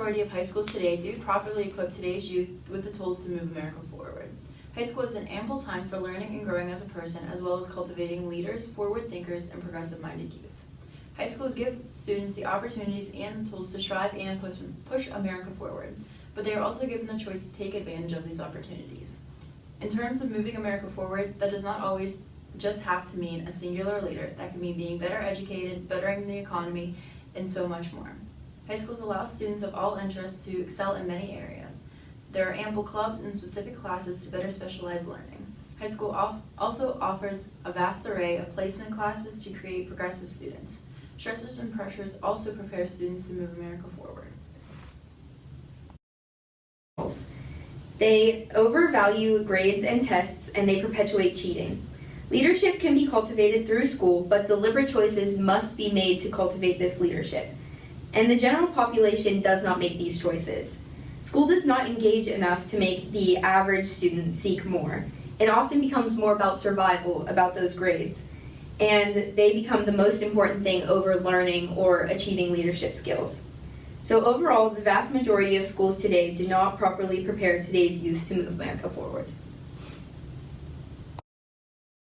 majority of high schools today do properly equip today's youth with the tools to move America forward. High school is an ample time for learning and growing as a person, as well as cultivating leaders, forward thinkers, and progressive-minded youth. High schools give students the opportunities and the tools to strive and push America forward, but they are also given the choice to take advantage of these opportunities. In terms of moving America forward, that does not always just have to mean a singular leader. That can mean being better educated, bettering the economy, and so much more. High schools allow students of all interests to excel in many areas. There are ample clubs and specific classes to better specialize learning. High school also offers a vast array of placement classes to create progressive students. Stressors and pressures also prepare students to move America forward. They overvalue grades and tests, and they perpetuate cheating. Leadership can be cultivated through school, but deliberate choices must be made to cultivate this leadership. And the general population does not make these choices. School does not engage enough to make the average student seek more. It often becomes more about survival, about those grades. And they become the most important thing over learning or achieving leadership skills. So overall, the vast majority of schools today do not properly prepare today's youth to move America forward.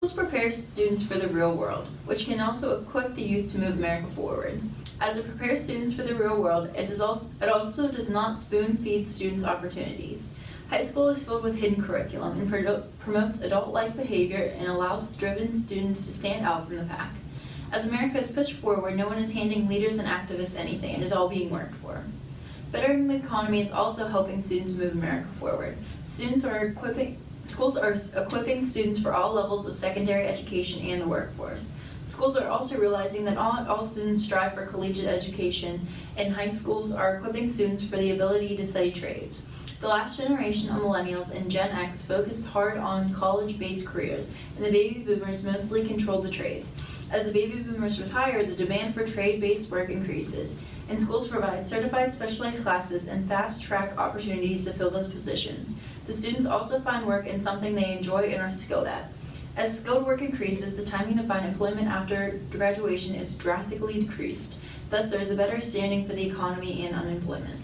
Schools prepare students for the real world, which can also equip the youth to move America forward. As it prepares students for the real world, it also does not spoon-feed students opportunities. High school is filled with hidden curriculum and promotes adult-like behavior and allows driven students to stand out from the pack. As America is pushed forward, no one is handing leaders and activists anything. It is all being worked for. Bettering the economy is also helping students move America forward. Schools are equipping students for all levels of secondary education and the workforce. Schools are also realizing that not all students strive for collegiate education, and high schools are equipping students for the ability to study trades. The last generation of millennials and Gen X focused hard on college-based careers, and the baby boomers mostly controlled the trades. As the baby boomers retire, the demand for trade-based work increases, and schools provide certified specialized classes and fast-track opportunities to fill those positions. The students also find work in something they enjoy and are skilled at. As skilled work increases, the timing to find employment after graduation is drastically decreased. Thus, there is a better standing for the economy and unemployment.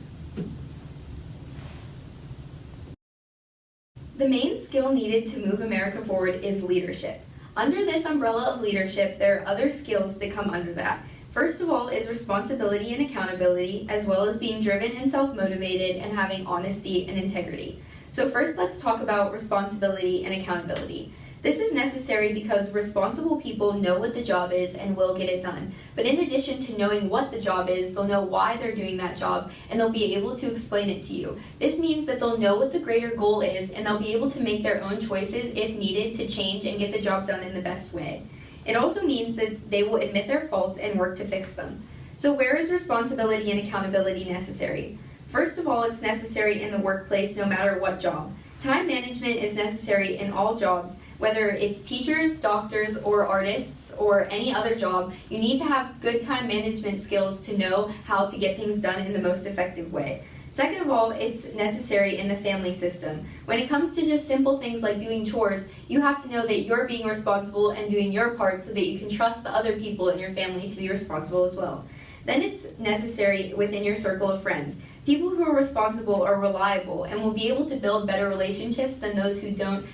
The main skill needed to move America forward is leadership. Under this umbrella of leadership, there are other skills that come under that. First of all is responsibility and accountability, as well as being driven and self-motivated and having honesty and integrity. So first, let's talk about responsibility and accountability. This is necessary because responsible people know what the job is and will get it done. But in addition to knowing what the job is, they'll know why they're doing that job, and they'll be able to explain it to you. This means that they'll know what the greater goal is, and they'll be able to make their own choices if needed to change and get the job done in the best way. It also means that they will admit their faults and work to fix them. So where is responsibility and accountability necessary? First of all, it's necessary in the workplace no matter what job. Time management is necessary in all jobs, whether it's teachers, doctors, or artists, or any other job. You need to have good time management skills to know how to get things done in the most effective way. Second of all, it's necessary in the family system. When it comes to just simple things like doing chores, you have to know that you're being responsible and doing your part so that you can trust the other people in your family to be responsible as well. Then it's necessary within your circle of friends. People who are responsible are reliable and will be able to build better relationships than those who don't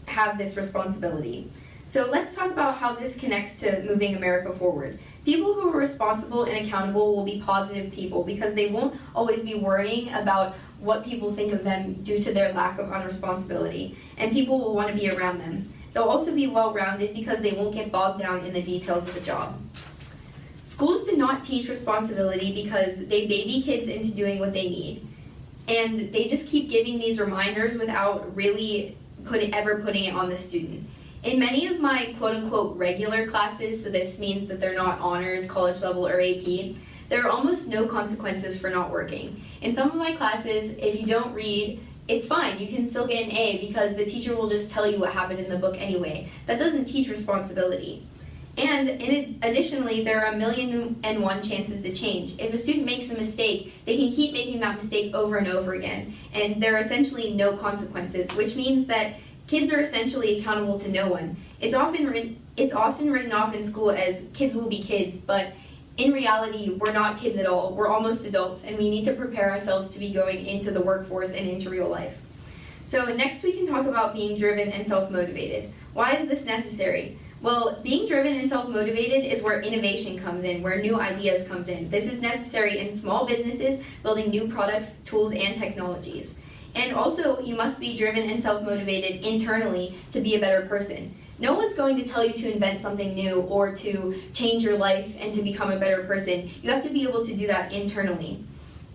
have this responsibility. So let's talk about how this connects to moving America forward. People who are responsible and accountable will be positive people because they won't always be worrying about what people think of them due to their lack of unresponsibility, and people will want to be around them. They'll also be well-rounded because they won't get bogged down in the details of a job. Schools do not teach responsibility because they baby kids into doing what they need. And they just keep giving these reminders without really ever putting it on the student. In many of my quote-unquote regular classes, so this means that they're not honors, college level, or AP, there are almost no consequences for not working. In some of my classes, if you don't read, it's fine, you can still get an A because the teacher will just tell you what happened in the book anyway. That doesn't teach responsibility. And additionally, there are 1,000,001 chances to change. If a student makes a mistake, they can keep making that mistake over and over again. And there are essentially no consequences, which means that kids are essentially accountable to no one. It's often written off in school as kids will be kids, but in reality, we're not kids at all. We're almost adults, and we need to prepare ourselves to be going into the workforce and into real life. So next we can talk about being driven and self-motivated. Why is this necessary? Well, being driven and self-motivated is where innovation comes in, where new ideas comes in. This is necessary in small businesses, building new products, tools, and technologies. And also, you must be driven and self-motivated internally to be a better person. No one's going to tell you to invent something new or to change your life and to become a better person. You have to be able to do that internally.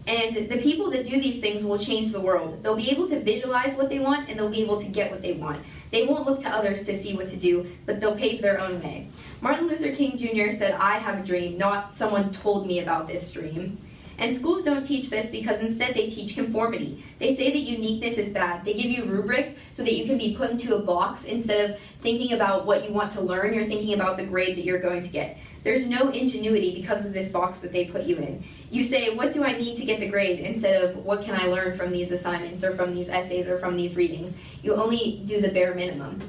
And the people that do these things will change the world. They'll be able to visualize what they want, and they'll be able to get what they want. They won't look to others to see what to do, but they'll pave their own way. Martin Luther King Jr. said, "I have a dream, not someone told me about this dream." And schools don't teach this because instead they teach conformity. They say that uniqueness is bad. They give you rubrics so that you can be put into a box. Instead of thinking about what you want to learn, you're thinking about the grade that you're going to get. There's no ingenuity because of this box that they put you in. You say, what do I need to get the grade, instead of what can I learn from these assignments or from these essays or from these readings. You only do the bare minimum.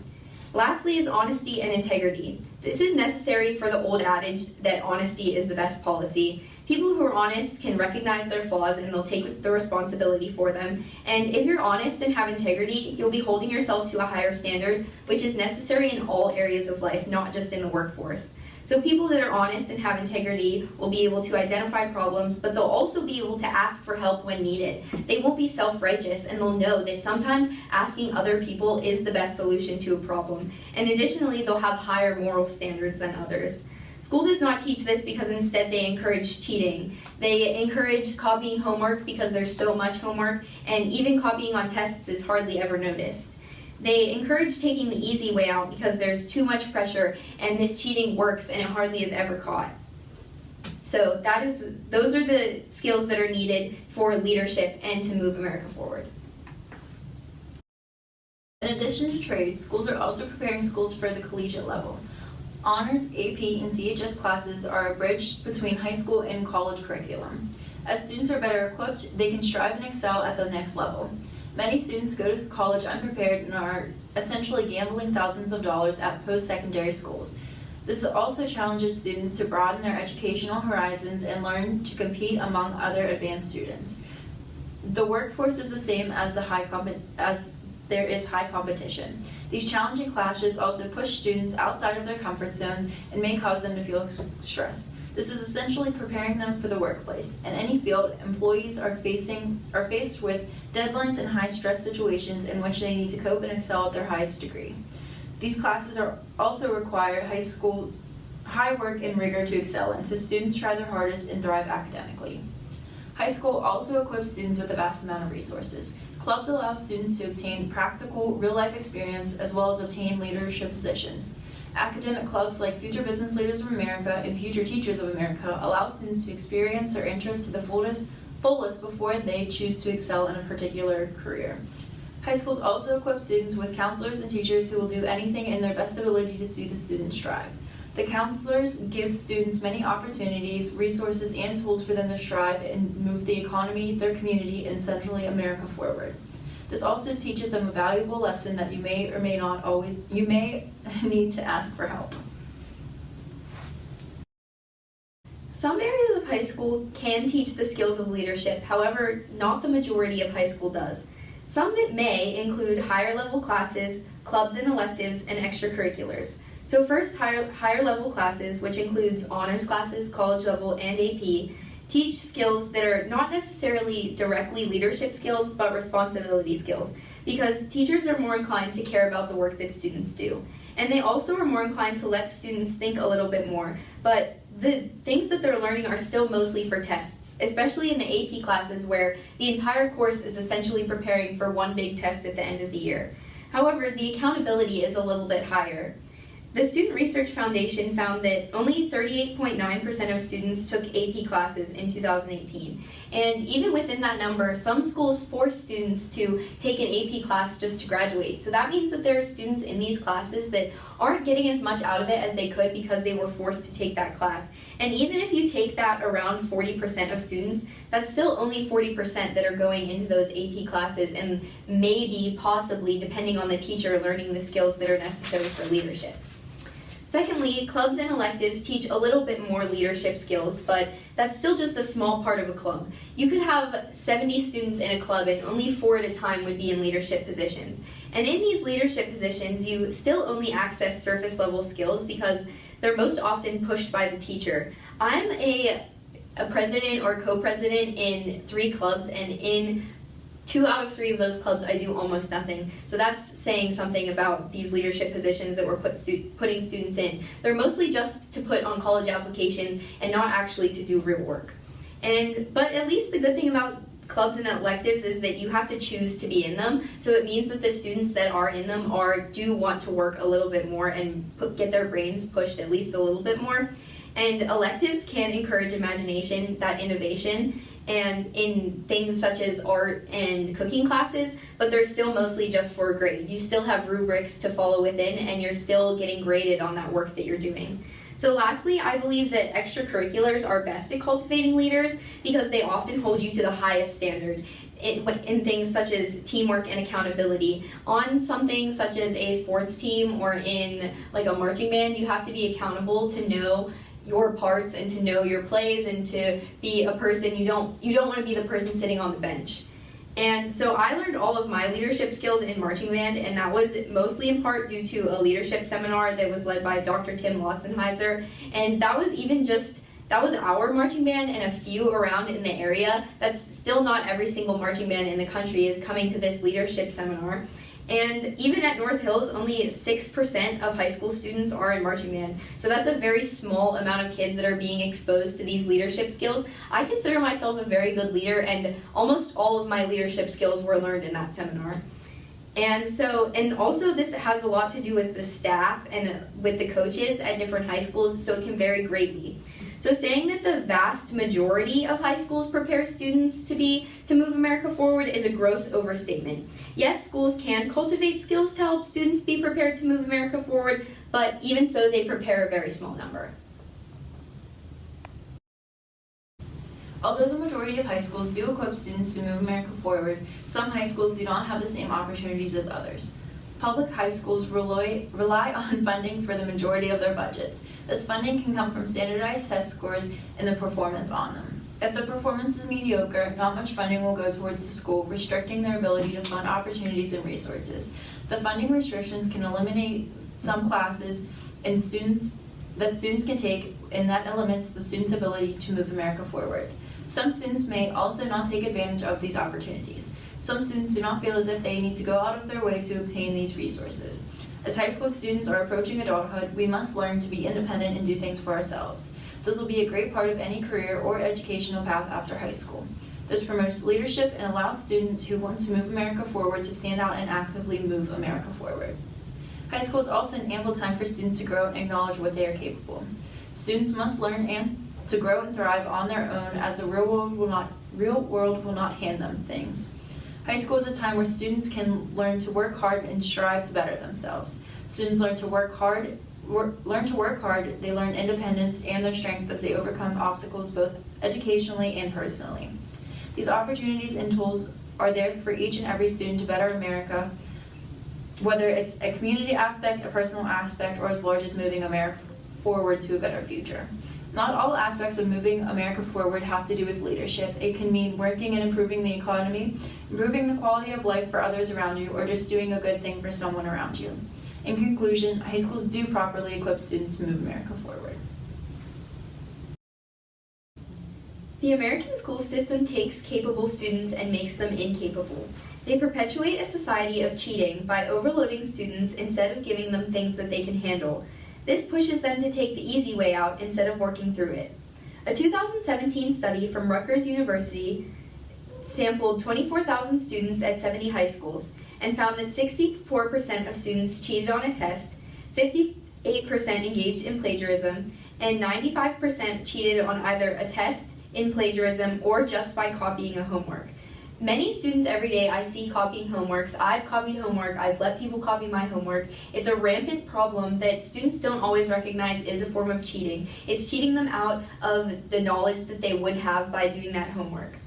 Lastly is honesty and integrity. This is necessary for the old adage that honesty is the best policy. People who are honest can recognize their flaws and they'll take the responsibility for them. And if you're honest and have integrity, you'll be holding yourself to a higher standard, which is necessary in all areas of life, not just in the workforce. So people that are honest and have integrity will be able to identify problems, but they'll also be able to ask for help when needed. They won't be self-righteous, and they'll know that sometimes asking other people is the best solution to a problem. And additionally, they'll have higher moral standards than others. School does not teach this because instead they encourage cheating. They encourage copying homework because there's so much homework, and even copying on tests is hardly ever noticed. They encourage taking the easy way out because there's too much pressure and this cheating works and it hardly is ever caught. So those are the skills that are needed for leadership and to move America forward. In addition to trade, schools are also preparing schools for the collegiate level. Honors, AP, and CHS classes are a bridge between high school and college curriculum. As students are better equipped, they can strive and excel at the next level. Many students go to college unprepared and are essentially gambling thousands of dollars at post-secondary schools. This also challenges students to broaden their educational horizons and learn to compete among other advanced students. The workforce is the same as there is high competition. These challenging classes also push students outside of their comfort zones and may cause them to feel stress. This is essentially preparing them for the workplace. In any field, employees are faced with deadlines and high-stress situations in which they need to cope and excel at their highest degree. These classes also require high work and rigor to excel in, so students try their hardest and thrive academically. High school also equips students with a vast amount of resources. Clubs allow students to obtain practical, real-life experience as well as obtain leadership positions. Academic clubs like Future Business Leaders of America and Future Teachers of America allow students to experience their interests to the fullest before they choose to excel in a particular career. High schools also equip students with counselors and teachers who will do anything in their best ability to see the students strive. The counselors give students many opportunities, resources, and tools for them to strive and move the economy, their community, and essentially America forward. This also teaches them a valuable lesson that you may need to ask for help. Some areas of high school can teach the skills of leadership, however, not the majority of high school does. Some that may include higher level classes, clubs and electives, and extracurriculars. So first, higher level classes, which includes honors classes, college level, and AP, teach skills that are not necessarily directly leadership skills, but responsibility skills, because teachers are more inclined to care about the work that students do. And they also are more inclined to let students think a little bit more, but the things that they're learning are still mostly for tests, especially in the AP classes where the entire course is essentially preparing for one big test at the end of the year. However, the accountability is a little bit higher. The Student Research Foundation found that only 38.9% of students took AP classes in 2018. And even within that number, some schools force students to take an AP class just to graduate. So that means that there are students in these classes that aren't getting as much out of it as they could because they were forced to take that class. And even if you take that around 40% of students, that's still only 40% that are going into those AP classes and maybe, possibly, depending on the teacher, learning the skills that are necessary for leadership. Secondly, clubs and electives teach a little bit more leadership skills, but that's still just a small part of a club. You could have 70 students in a club and only 4 at a time would be in leadership positions. And in these leadership positions, you still only access surface level skills because they're most often pushed by the teacher. I'm a president or co-president in 3 clubs, and in 2 out of 3 of those clubs I do almost nothing. So that's saying something about these leadership positions that we're putting students in. They're mostly just to put on college applications and not actually to do real work. But at least the good thing about clubs and electives is that you have to choose to be in them. So it means that the students that are in them do want to work a little bit more and get their brains pushed at least a little bit more. And electives can encourage imagination, that innovation, and in things such as art and cooking classes, but they're still mostly just for a grade. You still have rubrics to follow within, and you're still getting graded on that work that you're doing. So lastly, I believe that extracurriculars are best at cultivating leaders because they often hold you to the highest standard in things such as teamwork and accountability. On something such as a sports team or in like a marching band, you have to be accountable to know your parts and to know your plays and to be a person. You don't want to be the person sitting on the bench. And so I learned all of my leadership skills in marching band, and that was mostly in part due to a leadership seminar that was led by Dr. Tim Lotzenheiser. And that was our marching band and a few around in the area. That's still not every single marching band in the country is coming to this leadership seminar. And even at North Hills, only 6% of high school students are in marching band. So that's a very small amount of kids that are being exposed to these leadership skills. I consider myself a very good leader, and almost all of my leadership skills were learned in that seminar. And also this has a lot to do with the staff and with the coaches at different high schools, so it can vary greatly. So saying that the vast majority of high schools prepare students to move America forward is a gross overstatement. Yes, schools can cultivate skills to help students be prepared to move America forward, but even so, they prepare a very small number. Although the majority of high schools do equip students to move America forward, some high schools do not have the same opportunities as others. Public high schools rely on funding for the majority of their budgets. This funding can come from standardized test scores and the performance on them. If the performance is mediocre, not much funding will go towards the school, restricting their ability to fund opportunities and resources. The funding restrictions can eliminate some classes and students can take, and that limits the students' ability to move America forward. Some students may also not take advantage of these opportunities. Some students do not feel as if they need to go out of their way to obtain these resources. As high school students are approaching adulthood, we must learn to be independent and do things for ourselves. This will be a great part of any career or educational path after high school. This promotes leadership and allows students who want to move America forward to stand out and actively move America forward. High school is also an ample time for students to grow and acknowledge what they are capable. Students must learn to grow and thrive on their own, as the real world will not hand them things. High school is a time where students can learn to work hard and strive to better themselves. Students learn to work hard, they learn independence and their strength as they overcome obstacles both educationally and personally. These opportunities and tools are there for each and every student to better America, whether it's a community aspect, a personal aspect, or as large as moving America forward to a better future. Not all aspects of moving America forward have to do with leadership. It can mean working and improving the economy, improving the quality of life for others around you, or just doing a good thing for someone around you. In conclusion, high schools do properly equip students to move America forward. The American school system takes capable students and makes them incapable. They perpetuate a society of cheating by overloading students instead of giving them things that they can handle. This pushes them to take the easy way out instead of working through it. A 2017 study from Rutgers University sampled 24,000 students at 70 high schools and found that 64% of students cheated on a test, 58% engaged in plagiarism, and 95% cheated on either a test, in plagiarism, or just by copying a homework. Many students every day I see copying homeworks. I've copied homework. I've let people copy my homework. It's a rampant problem that students don't always recognize is a form of cheating. It's cheating them out of the knowledge that they would have by doing that homework.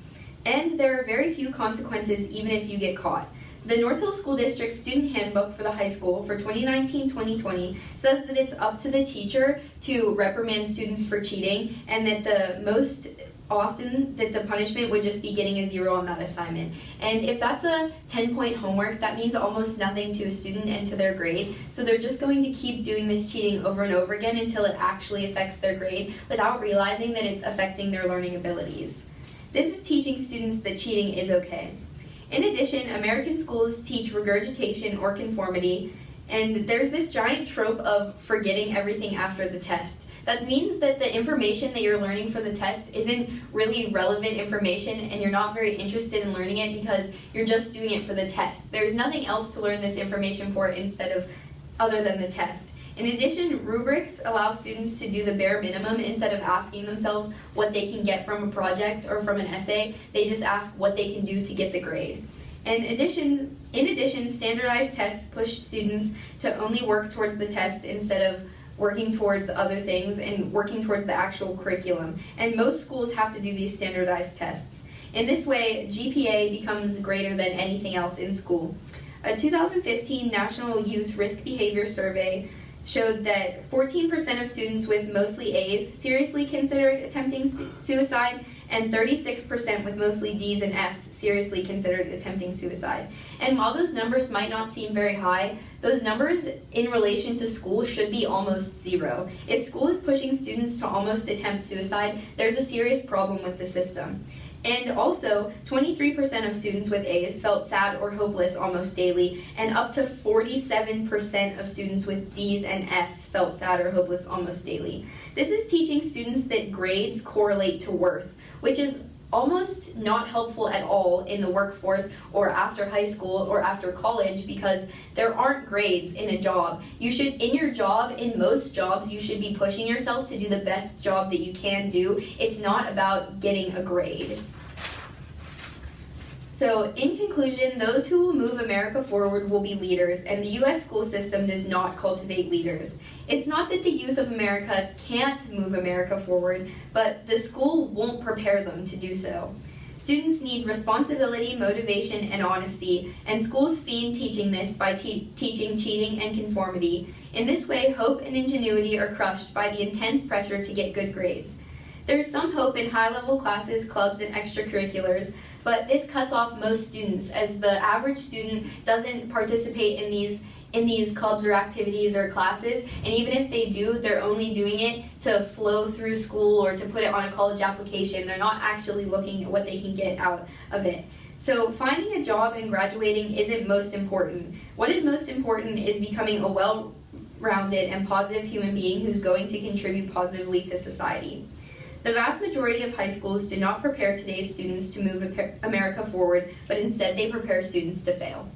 And there are very few consequences even if you get caught. The North Hill School District Student Handbook for the high school for 2019-2020 says that it's up to the teacher to reprimand students for cheating, and that the most often that the punishment would just be getting a 0 on that assignment. And if that's a 10-point homework, that means almost nothing to a student and to their grade. So they're just going to keep doing this cheating over and over again until it actually affects their grade without realizing that it's affecting their learning abilities. This is teaching students that cheating is okay. In addition, American schools teach regurgitation or conformity, and there's this giant trope of forgetting everything after the test. That means that the information that you're learning for the test isn't really relevant information, and you're not very interested in learning it because you're just doing it for the test. There's nothing else to learn this information for other than the test. In addition, rubrics allow students to do the bare minimum instead of asking themselves what they can get from a project or from an essay. They just ask what they can do to get the grade. And in addition, standardized tests push students to only work towards the test instead of working towards other things and working towards the actual curriculum. And most schools have to do these standardized tests. In this way, GPA becomes greater than anything else in school. A 2015 National Youth Risk Behavior Survey showed that 14% of students with mostly A's seriously considered attempting suicide, and 36% with mostly D's and F's seriously considered attempting suicide. And while those numbers might not seem very high, those numbers in relation to school should be almost 0. If school is pushing students to almost attempt suicide, there's a serious problem with the system. And also, 23% of students with A's felt sad or hopeless almost daily, and up to 47% of students with D's and F's felt sad or hopeless almost daily. This is teaching students that grades correlate to worth, which is almost not helpful at all in the workforce or after high school or after college, because there aren't grades in a job. In most jobs, you should be pushing yourself to do the best job that you can do. It's not about getting a grade. So, in conclusion, those who will move America forward will be leaders, and the U.S. school system does not cultivate leaders. It's not that the youth of America can't move America forward, but the school won't prepare them to do so. Students need responsibility, motivation, and honesty, and schools feign teaching this by teaching cheating and conformity. In this way, hope and ingenuity are crushed by the intense pressure to get good grades. There's some hope in high-level classes, clubs, and extracurriculars, but this cuts off most students, as the average student doesn't participate in these clubs or activities or classes, and even if they do, they're only doing it to flow through school or to put it on a college application. They're not actually looking at what they can get out of it. So finding a job and graduating isn't most important. What is most important is becoming a well-rounded and positive human being who's going to contribute positively to society. The vast majority of high schools do not prepare today's students to move America forward, but instead they prepare students to fail.